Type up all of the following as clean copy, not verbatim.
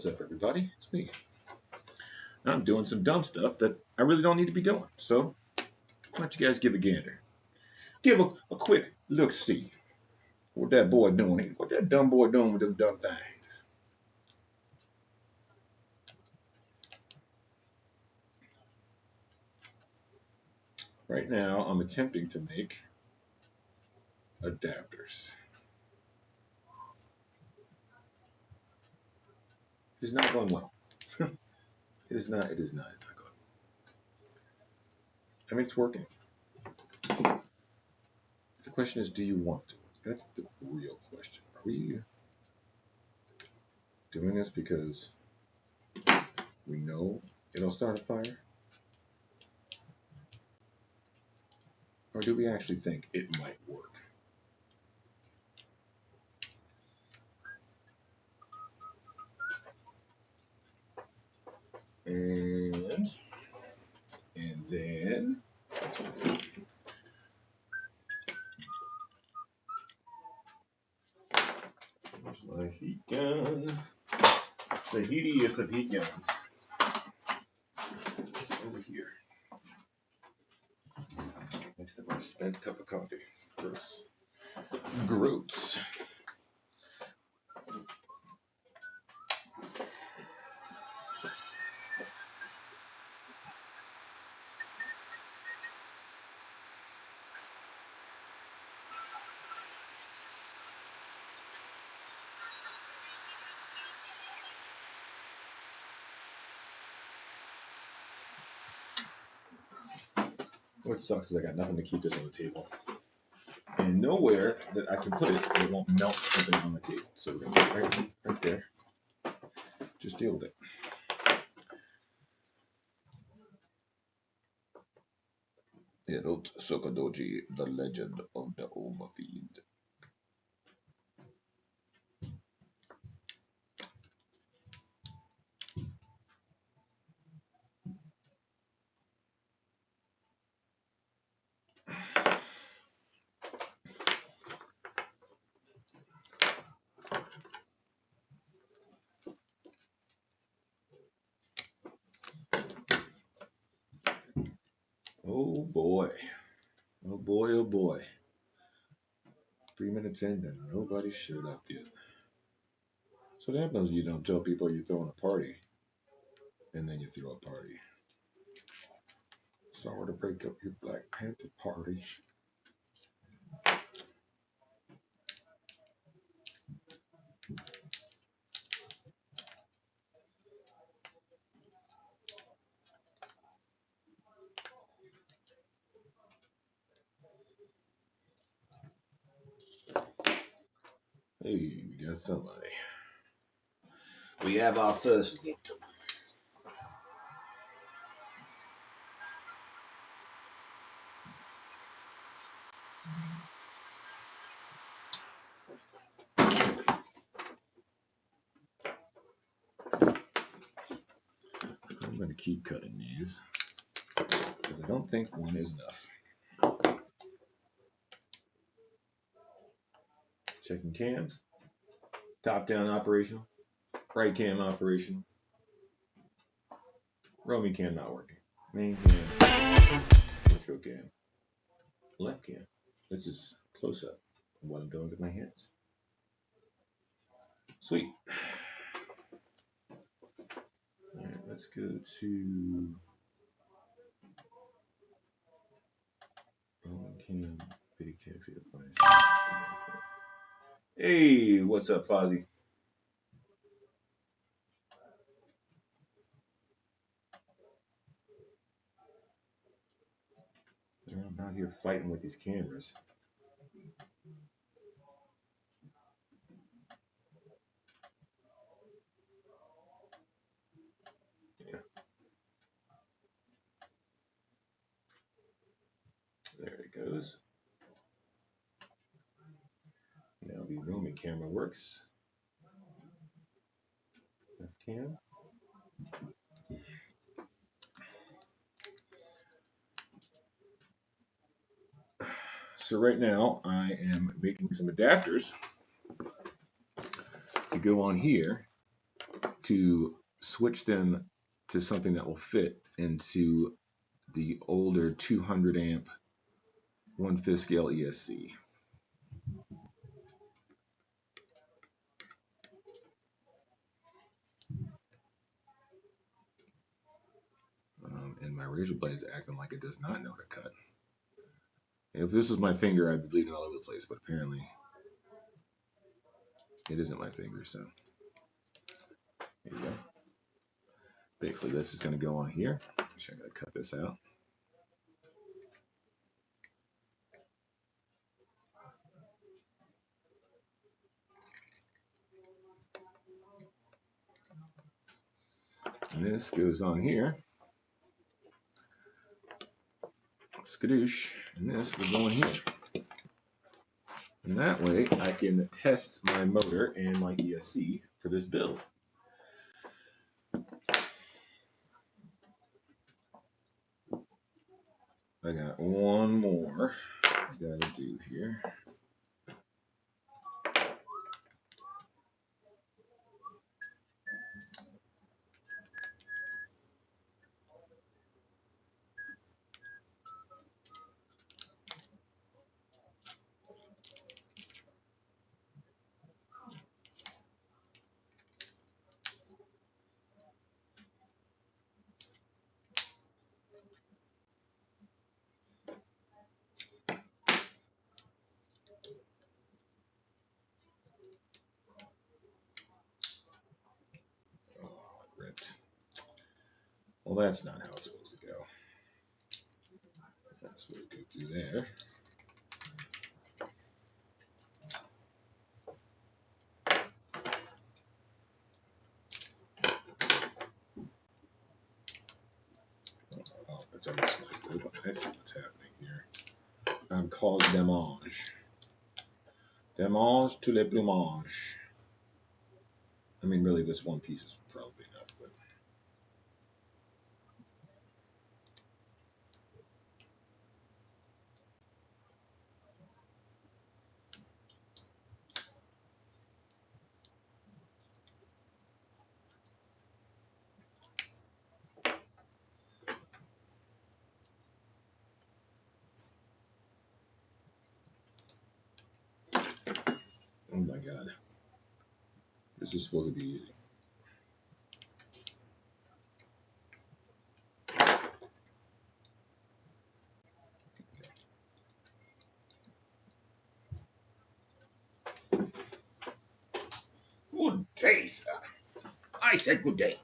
up, everybody? It's me. I'm doing some dumb stuff that I really don't need to be doing. So, why don't you guys give a gander? Give a quick look-see. What that boy doing? What that dumb boy doing with them dumb things? Right now, I'm attempting to make adapters. It is not going well. It is not. It is not. It's not going. I mean, it's working. The question is, do you want to? That's the real question. Are we doing this because we know it'll start a fire? Or do we actually think it might work? And then here's my heat gun. The heatiest of heat guns. It's over here. Next to my spent cup of coffee. Gross. Groats. What sucks is I got nothing to keep this on the table. And nowhere that I can put it, it won't melt something on the table. So we're gonna put it right there. Just deal with it. Erot Sokodoji, the legend of the Overfiend. Oh boy. Oh boy, oh boy. 3 minutes in and nobody showed up yet. So what happens when you don't tell people you're throwing a party and then you throw a party. Sorry to break up your Black Panther party. Hey, we got somebody. We have our first victim. I'm going to keep cutting these because I don't think one is enough. Checking cams. Top down operational. Right cam operational. Romy cam not working. Main cam. Intro cam. Left cam. This is close up of what I'm doing with my hands. Sweet. All right, let's go to Roman cam. Video capture device. Hey, what's up, Fozzie? I'm out here fighting with these cameras. Yeah. There it goes. Now the roaming camera works. Left cam. So right now I am making some adapters to go on here to switch them to something that will fit into the older 200 amp 1/5 scale ESC. And my razor blade is acting like it does not know to cut. If this was my finger, I'd be bleeding all over the place, but apparently it isn't my finger, so there you go. Basically, this is going to go on here. I'm going to cut this out. And this goes on here. Skadoosh. And this will go in here. And that way I can test my motor and my ESC for this build. I got one more I gotta do here. Well, that's not how it's supposed to go. That's what we go through there. Oh, that's already sliced open. I see what's happening here. I'm called Demange. Demange to le plumage. I mean, really, this one piece is probably enough, but. Oh my god. This is supposed to be easy. Good day, sir. I said good day.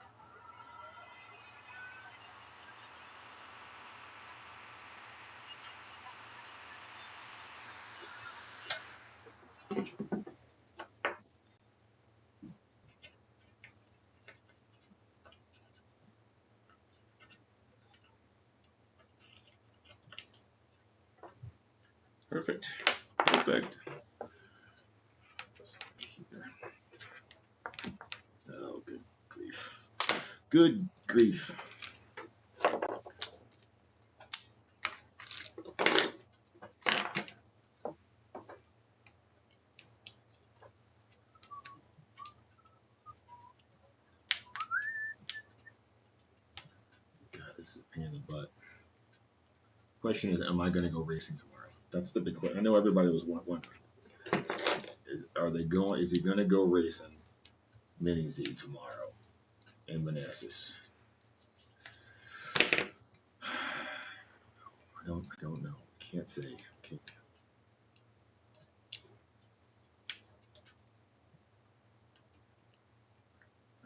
Perfect. Perfect. Oh, good grief. Good grief. God, this is a pain in the butt. Question is, am I going to go racing tomorrow? That's the big question. I know everybody was wondering. Is he going to go racing Mini Z tomorrow in Manassas? I don't know. Can't say.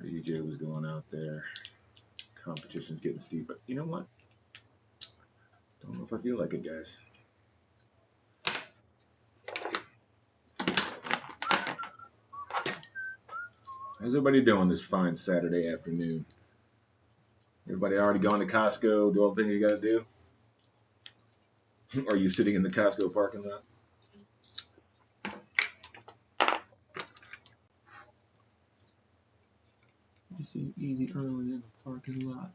EJ was going out there. Competition's getting steep, but you know what? Don't know if I feel like it, guys. How's everybody doing this fine Saturday afternoon? Everybody already gone to Costco, do all the things you got to do? Are you sitting in the Costco parking lot? You see easy early in the parking lot.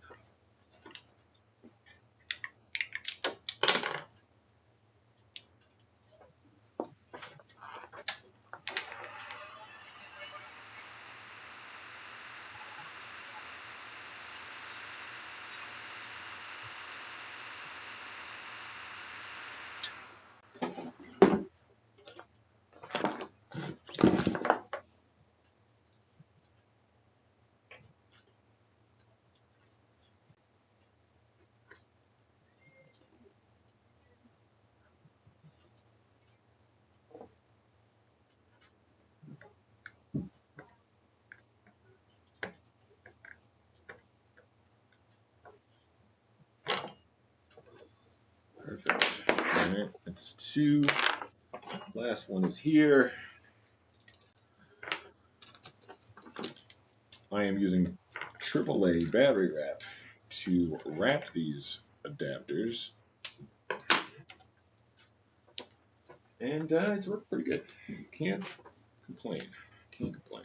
Alright, that's 2. Last one is here. I am using AAA battery wrap to wrap these adapters. And it's worked pretty good. Can't complain. Can't complain.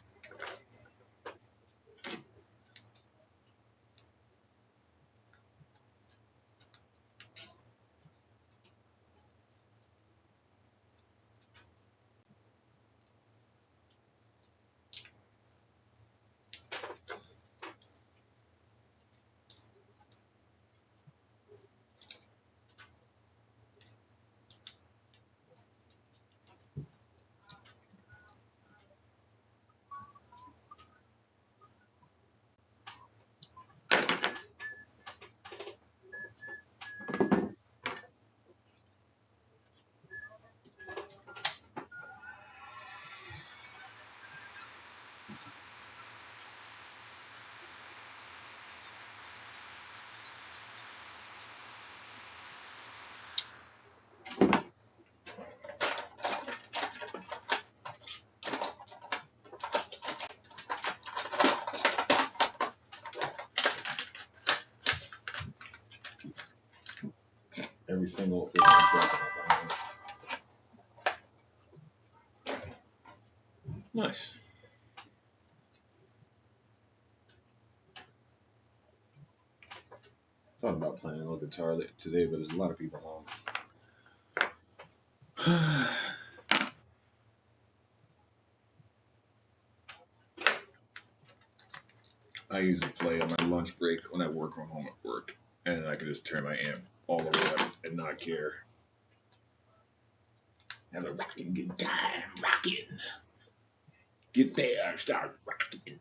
Every single nice. Thought about playing a little guitar today, but there's a lot of people home. I usually play on my lunch break when I work from home at work, and I can just turn my amp all the way up and not care. Have a rocking guitar, rocking. Get there, start rocking.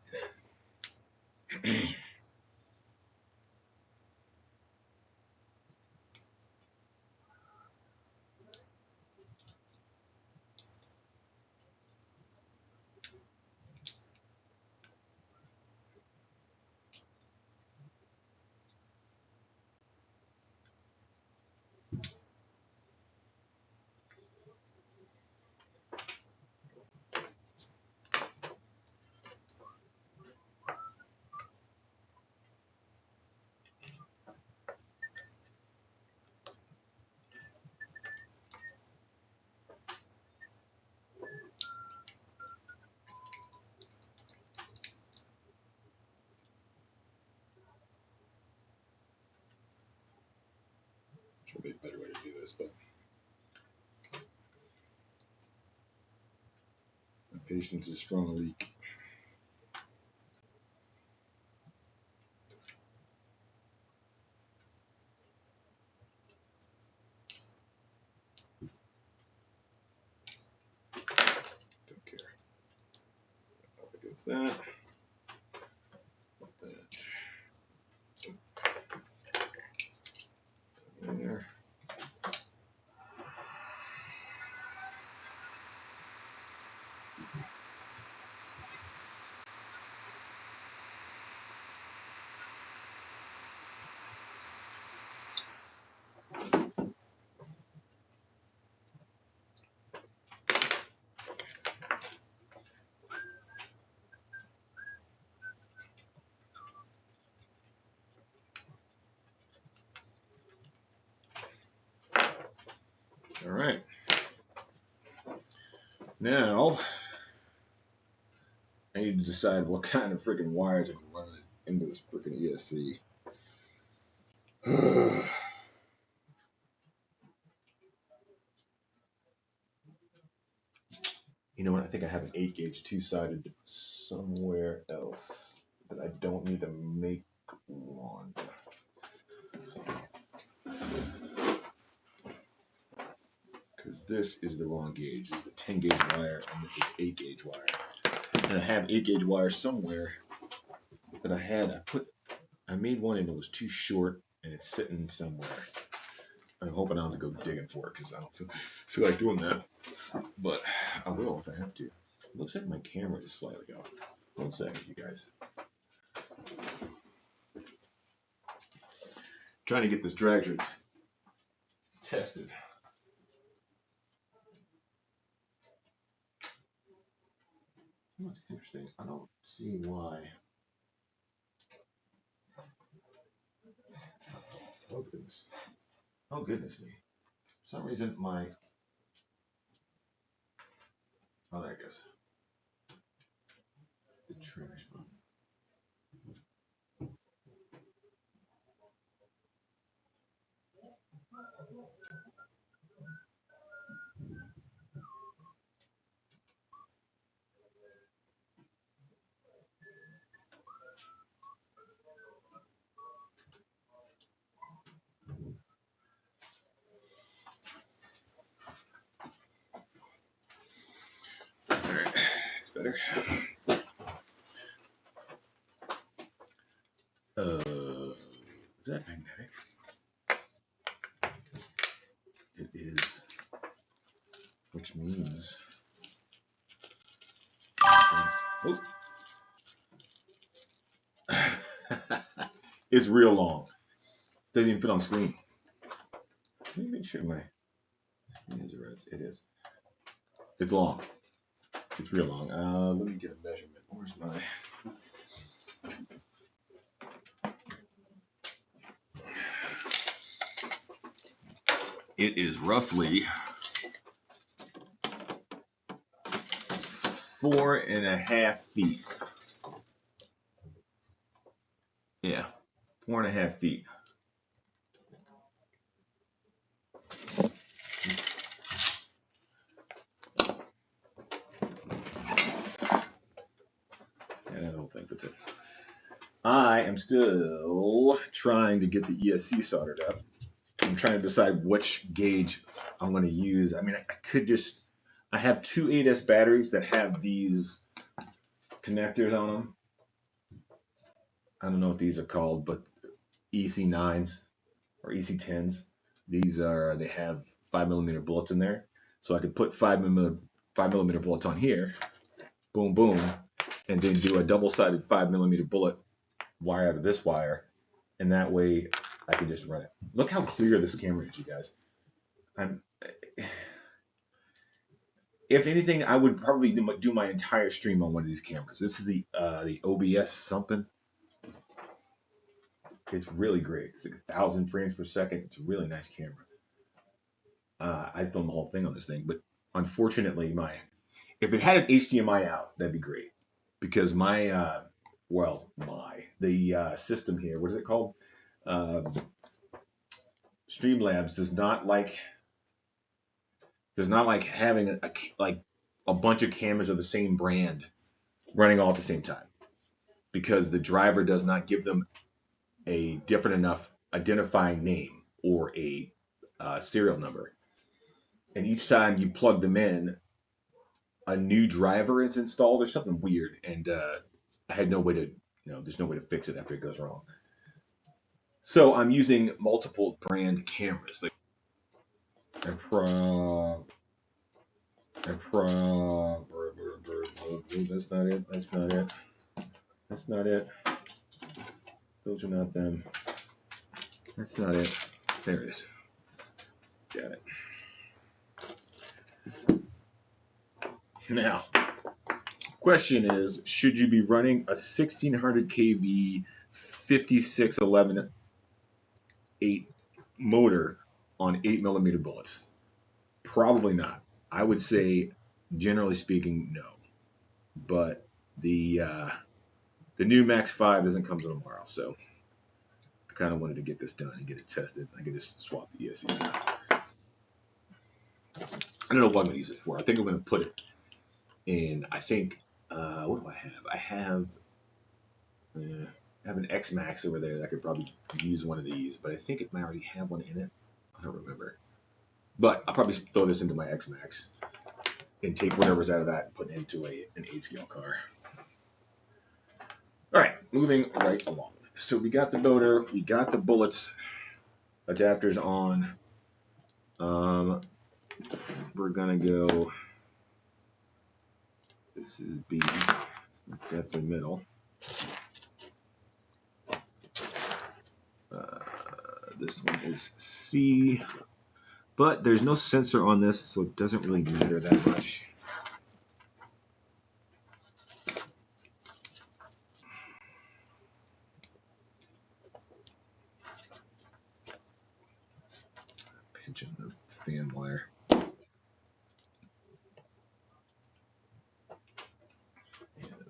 Should be a better way to do this, but my patience is strong a leak. Don't care. Up against that. There. All right. Now, I need to decide what kind of freaking wires I'm running into this freaking ESC. You know what? I think I have an 8-gauge two-sided somewhere else that I don't need to make one. Because this is the wrong gauge. This is a 10-gauge wire, and this is 8-gauge wire. And I have 8-gauge wire somewhere that I made one and it was too short, and it's sitting somewhere. I'm hoping I don't have to go digging for it because I don't feel like doing that. But I will if I have to. It looks like my camera is slightly off. 1 second, you guys. Trying to get this drag strip tested. That's interesting. I don't see why. Oh goodness. Oh goodness me. For some reason my there it goes. The trash button. Alright, it's better. Is that magnetic? It is. Which means. Oh. It's real long. Doesn't even fit on screen. Let me make sure my screen is red. It is. It's long. It's real long. Let me get a measurement. Where's my. It is roughly 4.5 feet. Yeah, 4.5 feet. Yeah, that whole thing puts it. I am still trying to get the ESC soldered up. I'm trying to decide which gauge I'm going to use. I mean, I could just. I have two 8S batteries that have these connectors on them. I don't know what these are called, but EC9s or EC10s. These are, they have 5mm bullets in there. So I could put 5mm bullets on here, boom, boom, and then do a double-sided 5mm bullet wire out of this wire. And that way I can just run it. Look how clear this camera is, you guys. If anything, I would probably do my entire stream on one of these cameras. This is the OBS something. It's really great. It's like 1,000 frames per second. It's a really nice camera. I filmed the whole thing on this thing, but unfortunately, if it had an HDMI out, that'd be great. Because the system here, what is it called? Streamlabs does not like having a bunch of cameras of the same brand running all at the same time, because the driver does not give them a different enough identifying name or a serial number. And each time you plug them in, a new driver is installed or something weird. And I had no way to, there's no way to fix it after it goes wrong. So I'm using multiple brand cameras. That's not it. That's not it. That's not it. Those are not them. That's not it. There it is. Got it. Now, question is, should you be running a 1600 kV 5611 8 motor on 8mm bullets? Probably not. I would say, generally speaking, no. But the new Max 5 doesn't come to tomorrow, so I kind of wanted to get this done and get it tested. I can just swap the ESC out. I don't know what I'm going to use it for. I think I'm going to put it in, I think, what do I have? I have an X-Max over there that I could probably use one of these, but I think it might already have one in it. I don't remember. But I'll probably throw this into my X-Max and take whatever's out of that and put it into an 8-scale car. All right, moving right along. So we got the motor, we got the bullets, adapters on. We're gonna go. This is B. That's definitely middle. This one is C. But there's no sensor on this, so it doesn't really matter that much.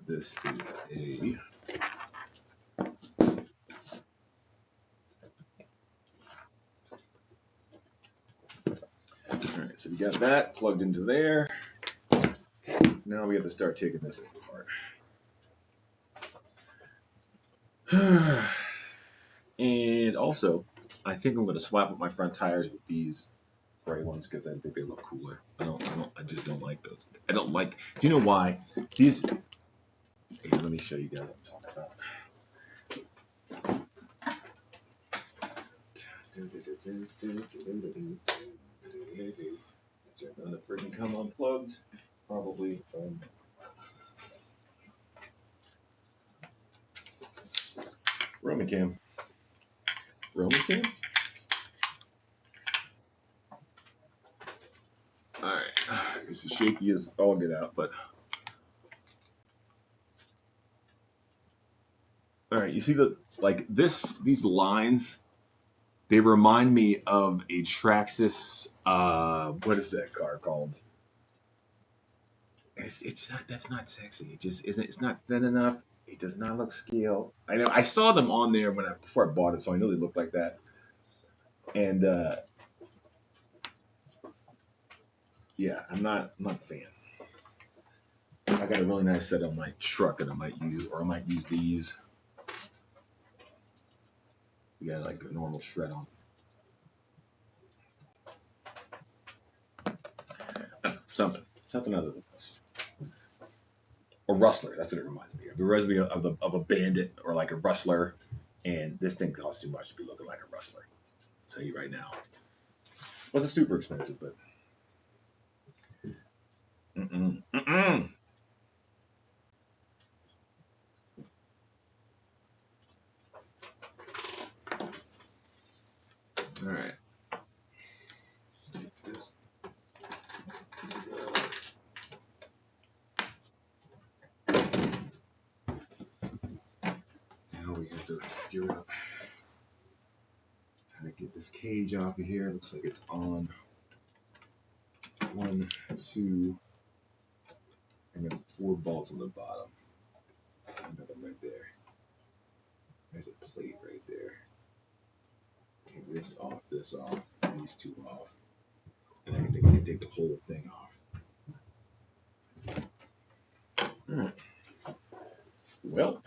This is a all right, so we got that plugged into there. Now we have to start taking this thing apart. And also, I think I'm going to swap up my front tires with these gray ones because I think they look cooler. I just don't like those. I don't like. Do you know why? These. Hey, let me show you guys what I'm talking about. They're going to freaking come unplugged, probably from. Roman cam. All right, it's as shaky as all get out, but all right. You see these lines. They remind me of a Traxxas. What is that car called? It's not. That's not sexy. It just isn't. It's not thin enough. It does not look scale. I know. I saw them on there before I bought it, so I know they look like that. And yeah, I'm not a fan. I got a really nice set on my truck that I might use, or I might use these. You got like a normal shred on. Something other than this. A rustler. That's what it reminds me of. It reminds me of a bandit or like a rustler. And this thing costs too much to be looking like a rustler. I'll tell you right now. Wasn't super expensive, but. All right. Let's take this. Now we have to figure out how to get this cage off of here. It looks like it's on 1, 2, and then 4 bolts on the bottom. Another right there. There's a plate right there. Take this off, these 2 off. And I think we can take the whole thing off. All right. Well.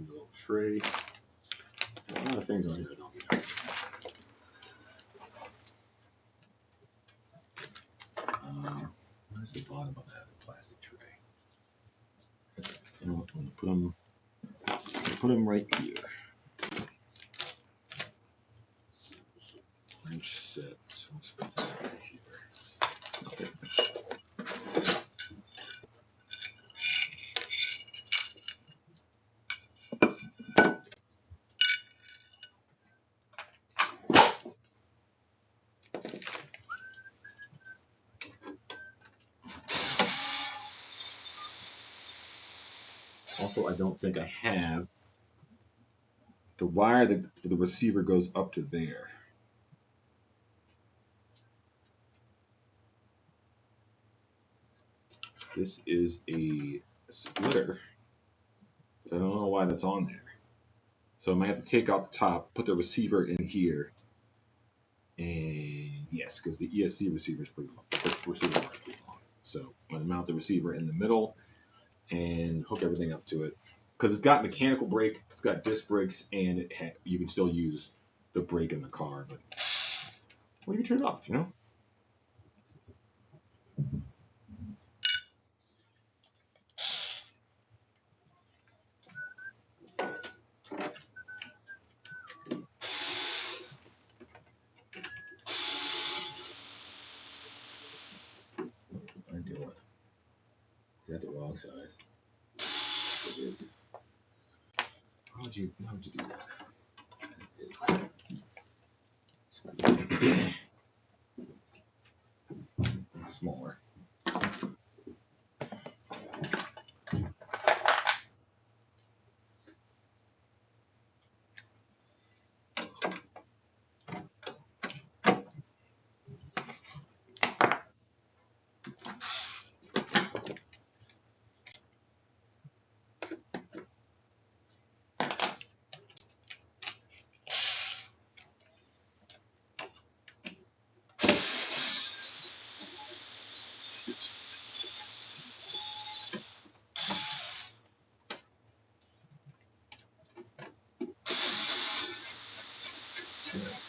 Little tray. A lot of things on here I don't need. Where's the bottom of that plastic tray? You know what? I'm gonna put them right here. Wrench set. So let's put that right here. Okay. Also, I don't think I have the wire for the receiver goes up to there. This is a splitter. I don't know why that's on there. So I might have to take out the top, put the receiver in here. And yes, because the ESC receiver is pretty long. So I'm going to mount the receiver in the middle and hook everything up to it. Because it's got mechanical brake, it's got disc brakes, and you can still use the brake in the car. But what do you turn it off, you know? What am I doing? Is that the wrong size? It is. How'd you do that? It's smaller.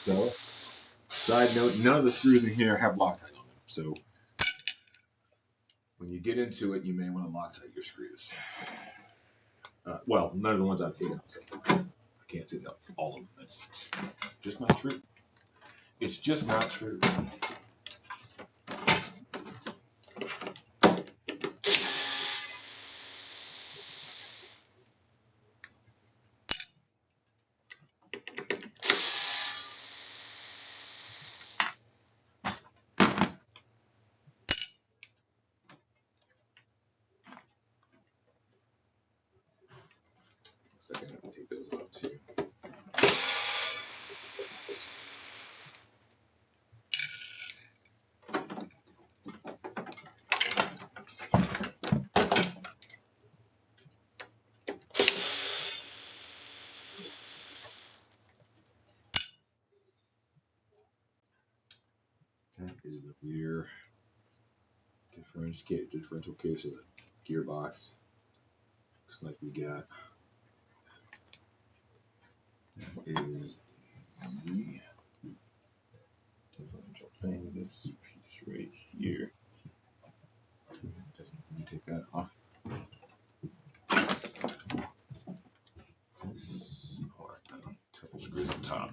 So, side note, none of the screws in here have Loctite on them. So, when you get into it, you may want to Loctite your screws. Well, none of the ones I've taken out. So I can't say that all of them. That's just not true. It's just not true. Second, I have to take those off too. That is the rear differential case of the gearbox. Looks like we got that is the differential thing. This piece right here. Let me take that off. This part, couple screws on top.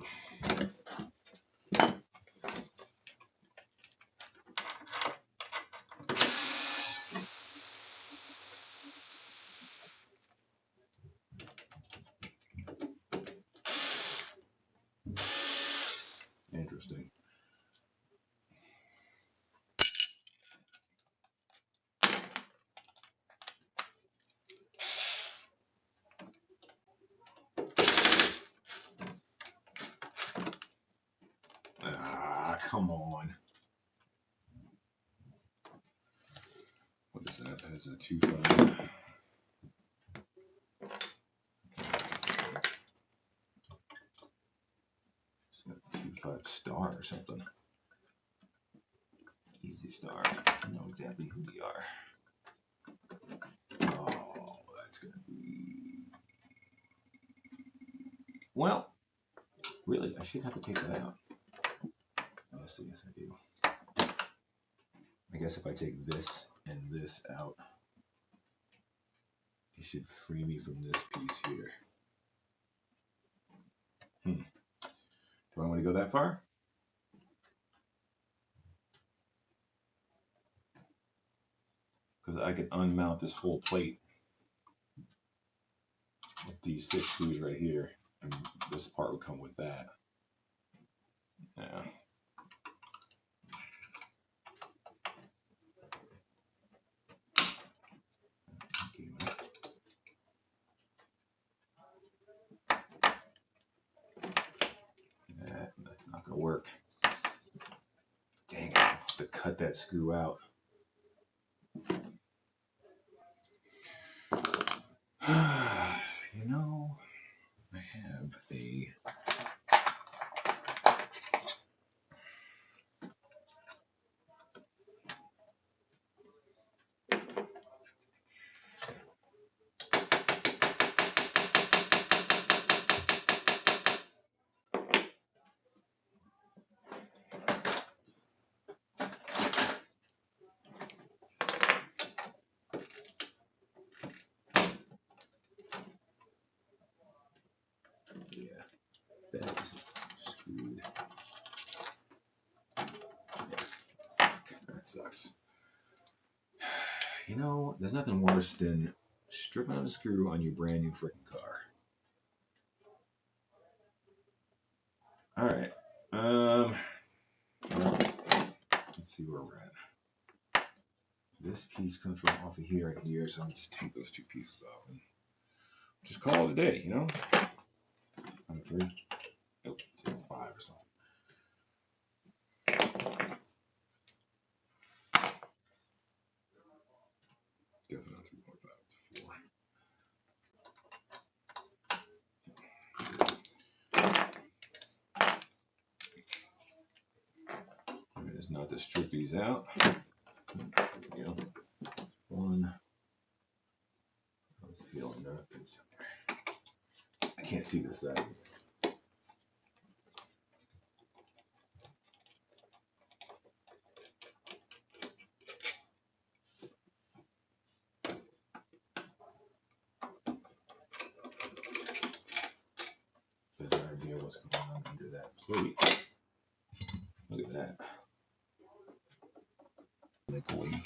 Interesting. Ah, come on. What is that? That is a 2.5. It's got a 2.5 star or something. Easy Star. I know exactly who we are. Oh, that's gonna be. Well, really, I should have to take that out. Yes, I do. I guess if I take this and this out, it should free me from this piece here. Do I want to go that far? Because I could unmount this whole plate with these 6 screws right here, and this part would come with that. Yeah. That's not going to work. Dang it, I have to cut that screw out. You know, I have a. Yeah, that is screwed. Yeah, that sucks. You know, there's nothing worse than stripping out a screw on your brand new freaking car. All right. Well, let's see where we're at. This piece comes from off of here and here, so I'll just take those two pieces off and just call it a day, you know? 3. Nope, 5 or something. Definitely not 3.5, it's 4. Let me just not to strip these out. You know, 1. I was feeling that. I can't see this side. Better idea what's going on under that plate. Look at that. Like a wing.